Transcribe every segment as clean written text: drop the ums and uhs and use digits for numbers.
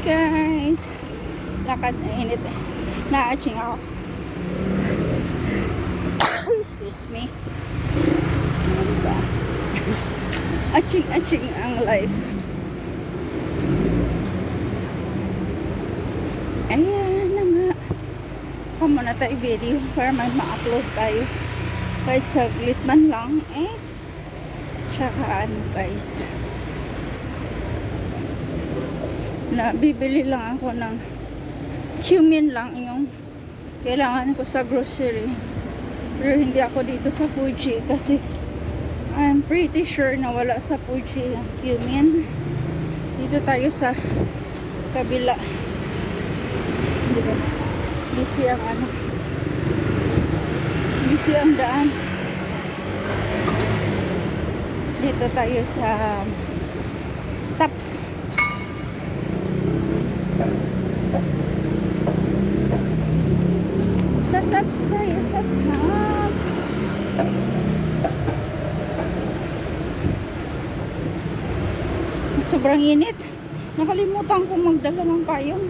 guys. Lakad na init. Na-aching ako. Excuse me. Ano diba? Aching ang life. Ayan na nga. Kamo na tayo video para may ma-upload tayo. Kaya saglit man lang tsaka ano guys. Bibili lang ako ng cumin lang yung kailangan ko sa grocery. Pero hindi ako dito sa Fuji kasi I'm pretty sure na wala sa Fuji yung cumin. Dito tayo sa kabila. Diba? Busy ang busy ang daan. Dito tayo sa Tops. Sa Tops tayo, sa Tops. Sobrang init. Nakalimutan kong magdala ng payong.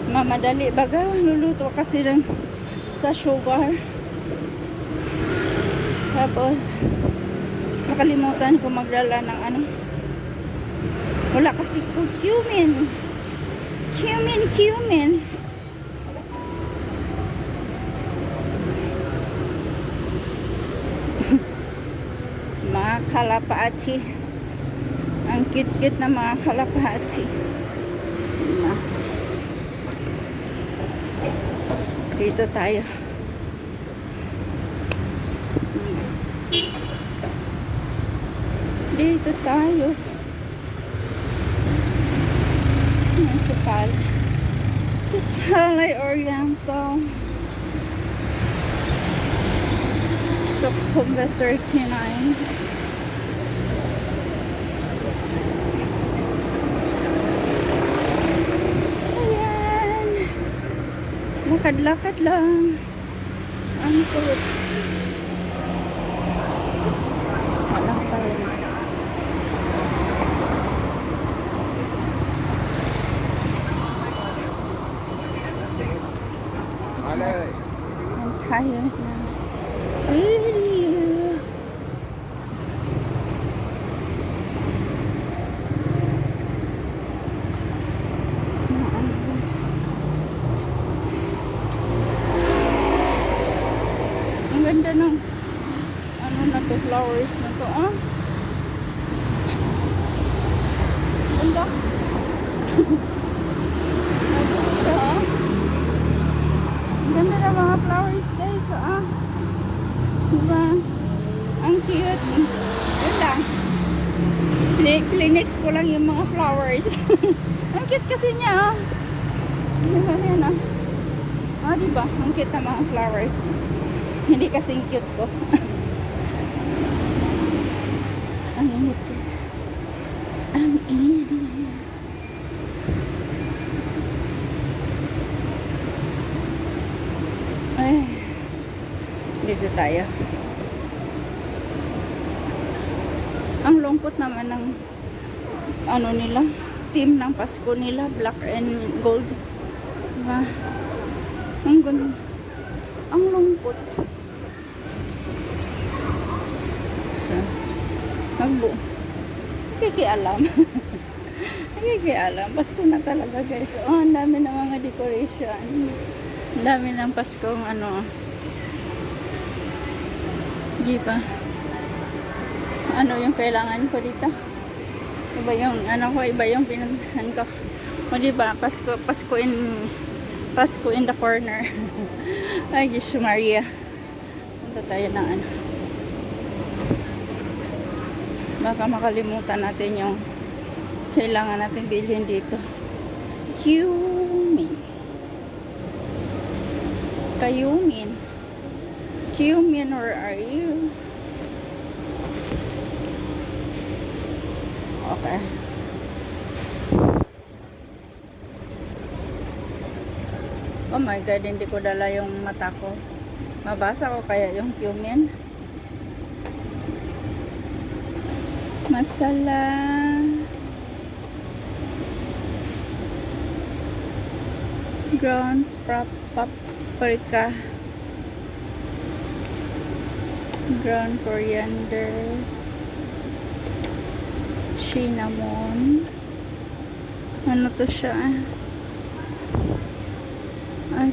Mamadali baga. Luluto kasi lang sa sugar. Tapos nakalimutan ko magdala ng wala kasi po cumin. Cumin. Mga kalapati. Ang cute-cute na mga kalapati. Dito tayo. Dito tayo. Supalay Oriental. Sukhumvit 39. Ayan. Lakad-lakad lang. Ang fruits. Walang tayo. I'm tired now. Video. Ang ganda ng na to, flowers na to, Ganda. Ganda ng mga flowers guys, diba? Ang cute. Yun lang. Clinics ko lang yung mga flowers. Ang cute kasi niya, diba yan, diba? Ang cute ng mga flowers. Hindi kasing cute ko. Ang init guys. Ang init. Dito tayo. Ang lungkot naman ng nila, team ng Pasko nila, black and gold. Diba? Ang ganda. Ang lungkot. So, kikialam. Kikialam. Pasko na talaga guys. Ang dami ng mga decoration. Ang dami ng Paskong Diba? Ano yung kailangan ko dito? Iba yung iba yung pinuntahan ko. O diba? Pasko in the corner. Ay, Jesus Maria. Punta tayo ng baka makalimutan natin yung kailangan natin bilhin dito. Cumin, where are you? Okay. Oh my God, hindi ko dala yung mata ko. Mabasa ko kaya yung cumin. Masala. ground paprika, ground coriander, cinnamon, ano to siya,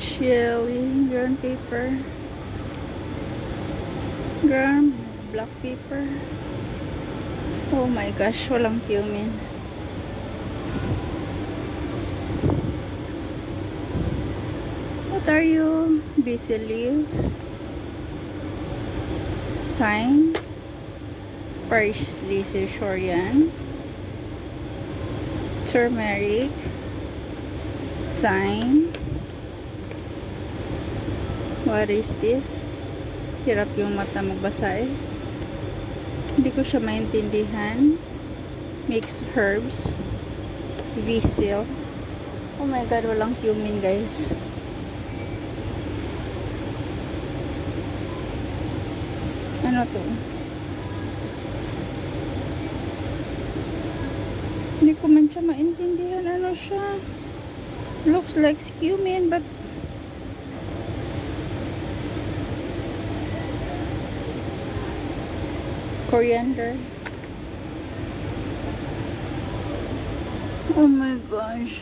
chili, ground pepper, ground black pepper. Oh my gosh, walang cumin. What are you? Basil leaf, thyme, parsley, Sichuan, turmeric, thyme. What is this? Hirap yung mata magbasa eh. Hindi ko siya maintindihan. Mixed herbs, basil. Oh my god, walang cumin guys. Ano to? Hindi ko man siya maintindihan. Ano siya? Looks like cumin but coriander. Oh my gosh.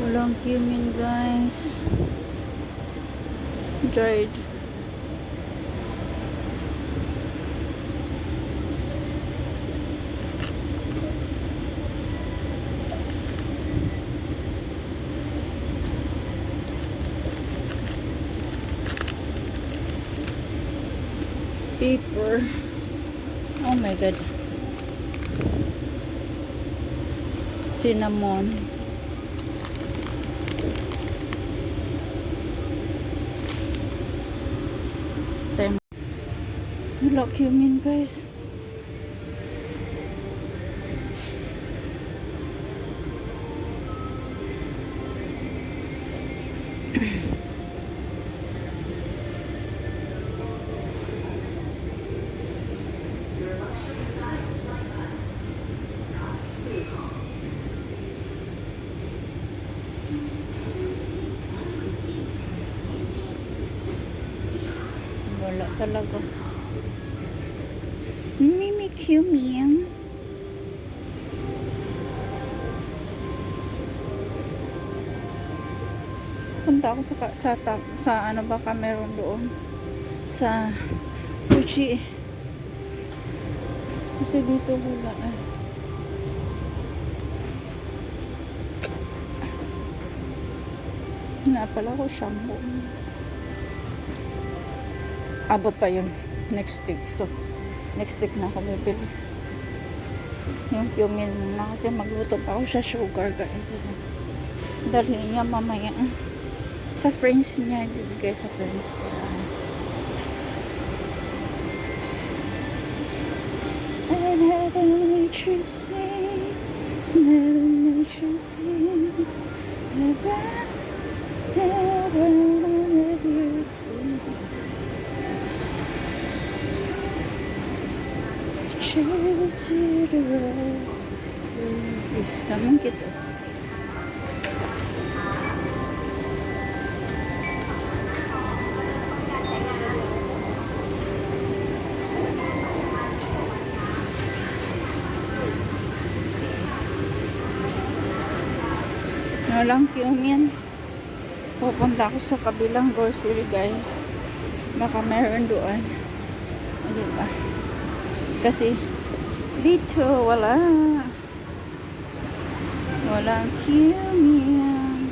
Walang cumin guys. Dried. Pepper. Oh my god. Cinnamon. Thyme. Wala cumin guys. Wala talaga. May cumin. Punta ako sa ano baka meron doon sa Fuji. Kasi dito wala eh. Pala ko shampoo. Abot pa yun next week. So next week na ako bibili yung cumin na kasi magluto pa ako sa sugar guys. Dalhin niya mamaya sa friends niya. Bibigay sa friends ko. I never let you sing, never let you sing, never let you sing. Is naman kita. Walang cumin. Pupunta ako sa kabilang grocery guys. Baka meron doon. Diba? Kasi dito walang cumin.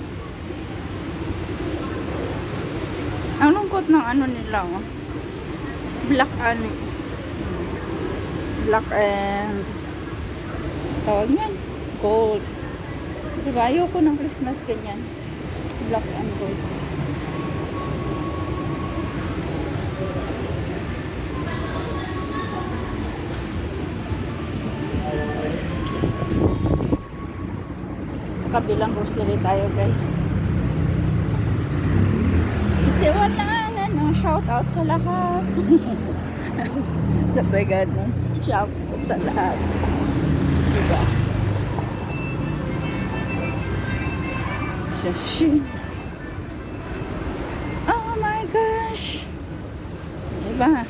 Ang lungkot ng ano nila black and tawag yan gold. Diba? Ayoko ng Christmas ganyan. Black and gold. Kabilang grocery tayo guys. Kasi wala shout out sa lahat. Sabay ganun. Shout out sa lahat. Diba? Shashin. Oh my gosh! Diba?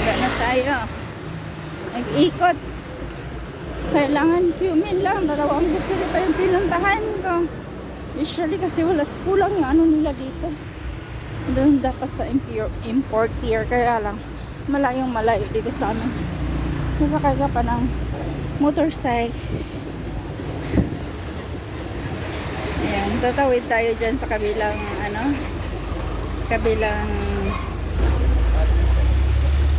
Wala na tayo. Nag-ikot. Kailangan cumin lang. 2 grocery pa yung pinuntahan ko. Usually kasi kulang yung ano nila dito. Doon dapat sa importer. Kaya lang malayong malayo dito sa amin. Sasakay ka pa ng motorcycle. Ayan, tatawid tayo dyan sa kabilang kabilang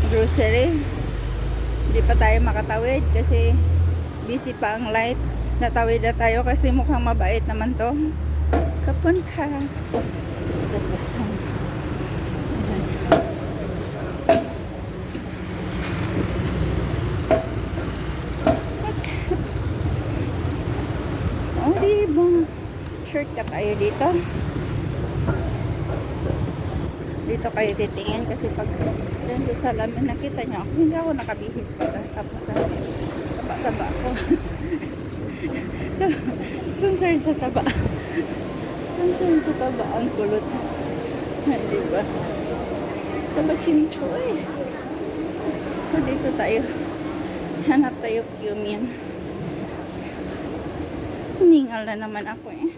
grocery. Hindi pa tayo makatawid kasi busy pa ang light. Natawid na tayo kasi mukhang mabait naman to. Kapon ka. Tapos oh, diba? Shortcut tayo dito. Dito kayo titingin kasi pag dyan sa salamin nakita nyo ako, hindi ako nakabihis pag tapos taba-taba ako. Concerned sa taba. Concerned sa taba ang kulot. Hindi ba? Taba chinchoy. So dito tayo. Hanap tayo cumin. Humingal na naman ako eh.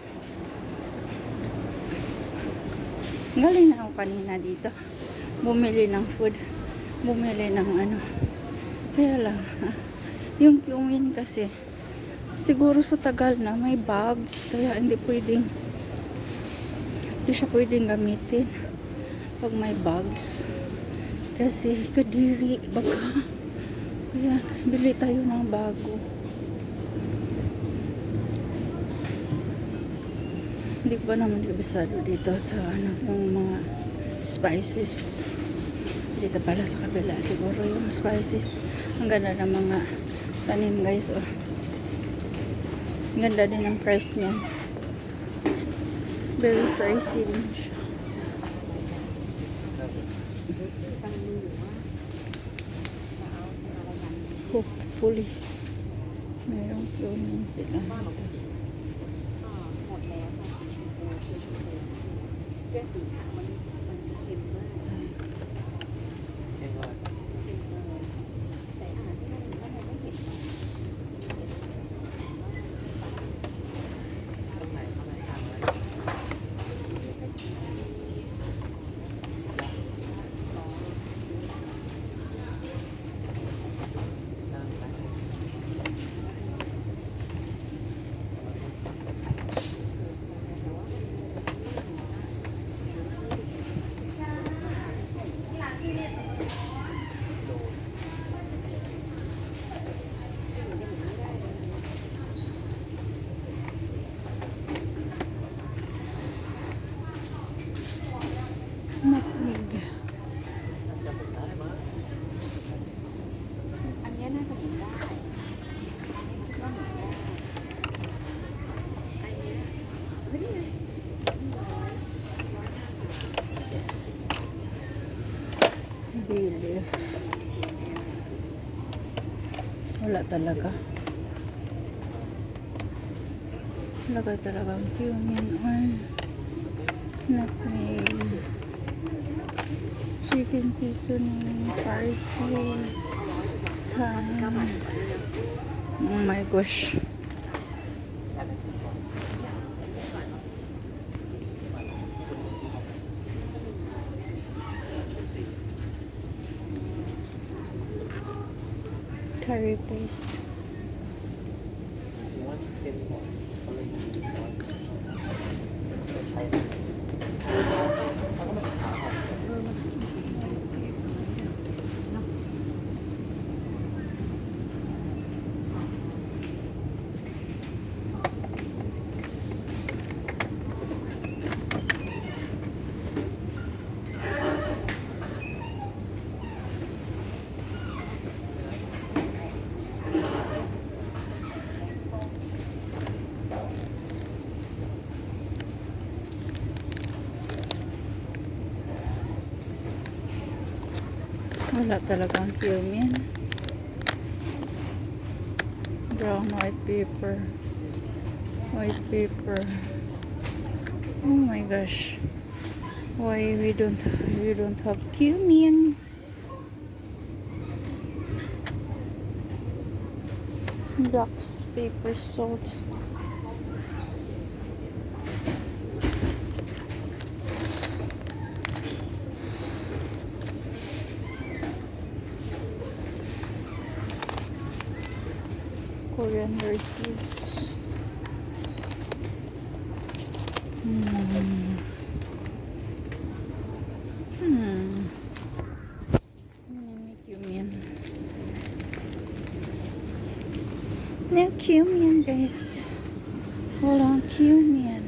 Galing na ako kanina dito. Bumili ng food. Bumili ng ano. Kaya lang, yung cumin kasi, siguro sa tagal na may bugs. Kaya hindi siya pwedeng gamitin pag may bugs. Kasi kadiri, baka. Kaya bili tayo ng bago. Hindi ko pa naman kabisado dito sa yung mga spices. Dito pala sa kabila siguro yung spices. Ang ganda ng mga tanim guys. Oh. Ang ganda din ang price niya. Very pricey din siya. Hopefully mayroong cumin sila. Nutmeg. Bili. Wala talaga. Wala talagang cumin or nutmeg. Chicken seasoning, parsley, thyme. Oh my gosh. Curry paste. Wala talagang cumin. Brown white pepper. White paper. Oh my gosh. Why we don't have cumin? Black paper salt. Coriander seeds. May cumin. No cumin, guys. Walang cumin.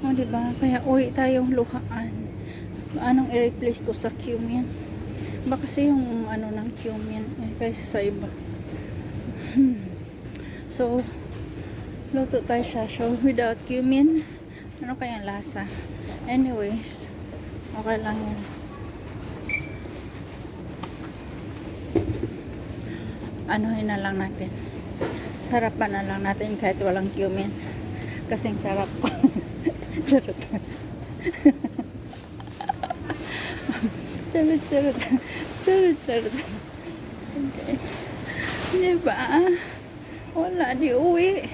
O, diba? Kaya uwi tayong luhaan. Anong i-replace ko sa cumin? Ba kasi yung ano ng cumin kaysa sa iba. So, luto tayo siya. So, without cumin, ano kayang lasa? Anyways, okay lang yun. Anuhin na lang natin. Sarapan na lang natin kahit walang cumin. Kasing sarap ko. Charot. Charot. Okay. Diba? Wala, di uwi.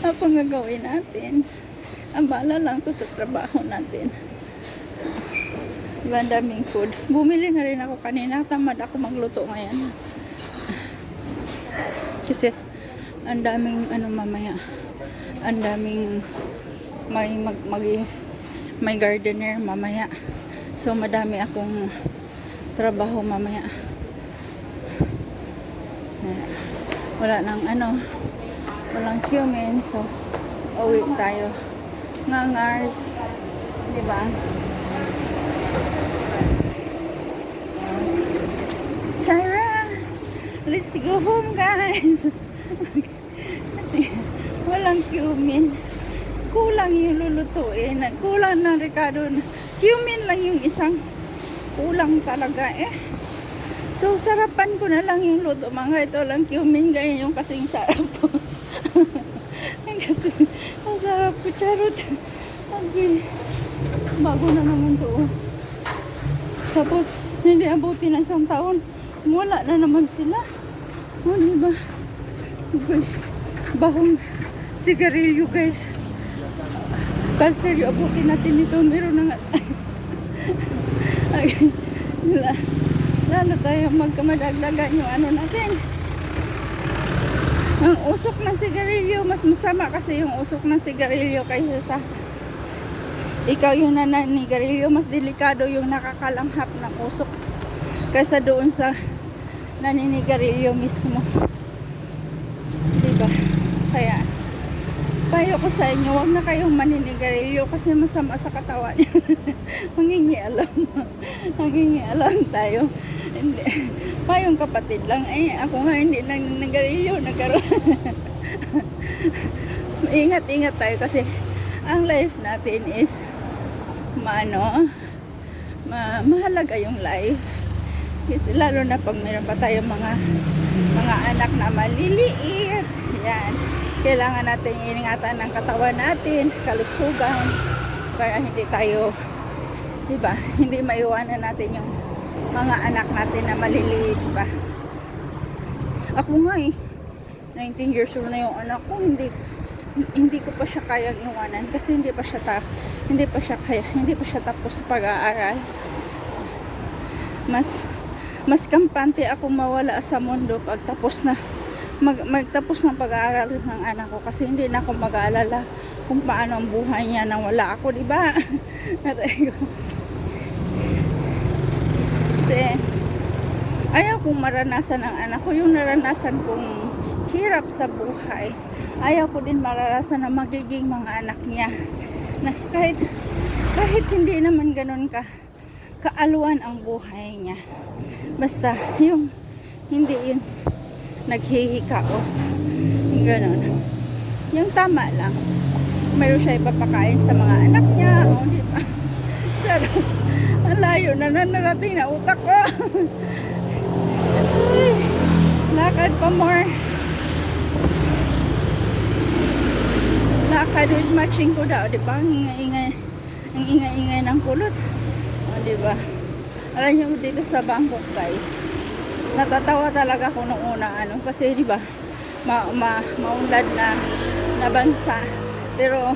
Ano pang gagawin natin? Ang bala lang to sa trabaho natin. Diba, ang daming food. Bumili na rin ako kanina. Tamad ako magluto ngayon. Kasi, ang daming, mamaya. Ang daming, may gardener mamaya. So, madami akong trabaho mamaya. Walang cumin, so uwi tayo. Ngangars, diba? Tara! Let's go home, guys! Kasi walang cumin. Kulang yung lulutuin. Kulang ng Ricardo. Cumin lang yung isang. Kulang talaga eh. So, sarapan ko na lang yung luto. Mga ito lang cumin. Ganyan yung kasing sarap po. Kasi, ang sarap po. Charot. Okay. Bago na naman to. Tapos, hindi abuti na isang taon. Wala na naman sila. O, diba? Okay. Bahong sigarilyo, guys. Cancer, yung abuti natin ito. Meron na nga. Okay. Lalo tayo magkamadagdagan yung ano natin. Ang usok ng sigarilyo, mas masama kasi yung usok ng sigarilyo kaysa sa ikaw yung naninigarilyo. Mas delikado yung nakakalanghap ng usok kaysa doon sa naninigarilyo mismo. Diba? Kaya payo ko sa inyo, huwag na kayong maninigarilyo kasi masama sa katawan. Mangingialam tayo. Hindi. Payong kapatid lang. Ako nga hindi naninigarilyo. Nagkaroon. Ingat tayo kasi ang life natin is mahalaga yung life. Kasi lalo na pag meron pa tayong mga anak na maliliit. Yan. Kailangan natin ingatan ng katawan natin, kalusugan, para hindi tayo, diba, hindi maiwanan natin yung mga anak natin na maliliit pa. Ako nga 19 years old na yung anak ko, hindi ko pa siya kayang iwanan kasi hindi pa siya tapos sa pag-aaral. Mas kampante ako mawala sa mundo pag tapos na magtapos ng pag-aaral ng anak ko kasi hindi na ako mag-aalala kung paano ang buhay niya nang wala ako, di ba? Kasi ayaw kong maranasan ng anak ko yung naranasan kong hirap sa buhay. Ayaw ko din maranasan na magiging mga anak niya na kahit hindi naman ganun kaaluan ang buhay niya, basta yung hindi yun naghihikaos, gano'n. Yung tama lang, mayroon siya ipapakain sa mga anak niya, o di ba? Charot. Ang layo na narating na utak ko. Ay, lakad pa more. lakad with matching ko daw, di ba? Ang ingay ng kulot. O, di ba? Alam niyo dito sa Bangkok, guys. Natatawa talaga ako nung una, kasi di ba? Maunlad na bansa. Pero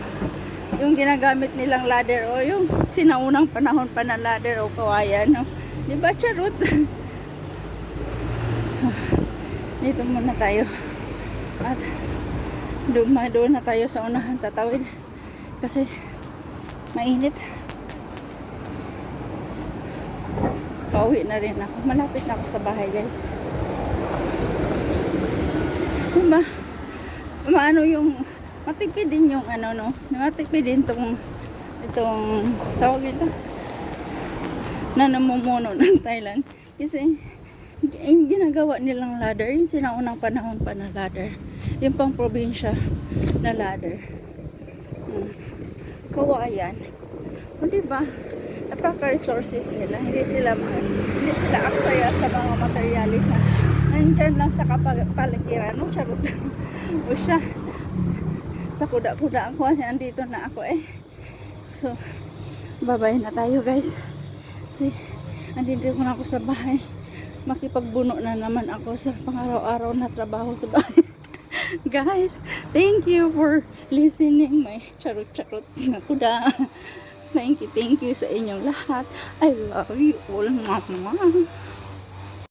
yung ginagamit nilang ladder o yung sinaunang panahon pa na ladder o kawayan, no? Di ba, charot? Dito muna tayo. At doon na tayo sa unahan tatawid. Kasi mainit. Pauwi na rin ako. Malapit na ako sa bahay, guys. Diba? Maano yung matipid din yung no? Matipid din itong tawag ito na namumuno ng Thailand. Kasi yung ginagawa nilang ladder, yung sinaunang panahon pa na ladder, yung pang probinsya na ladder, kawayan. O diba, napaka-resources nila, hindi sila aksaya sa mga materialis na nandyan lang sa kapaligiran. No, charot. O siya, sa kuda-kuda ako, andito na ako so bye-bye na tayo, guys. Kasi andito na ako sa bahay. Makipagbuno na naman ako sa pang-araw-araw na trabaho sa bahay. Guys, thank you for listening my charot-charot na kuda. Thank you sa inyong lahat. I love you all, mama.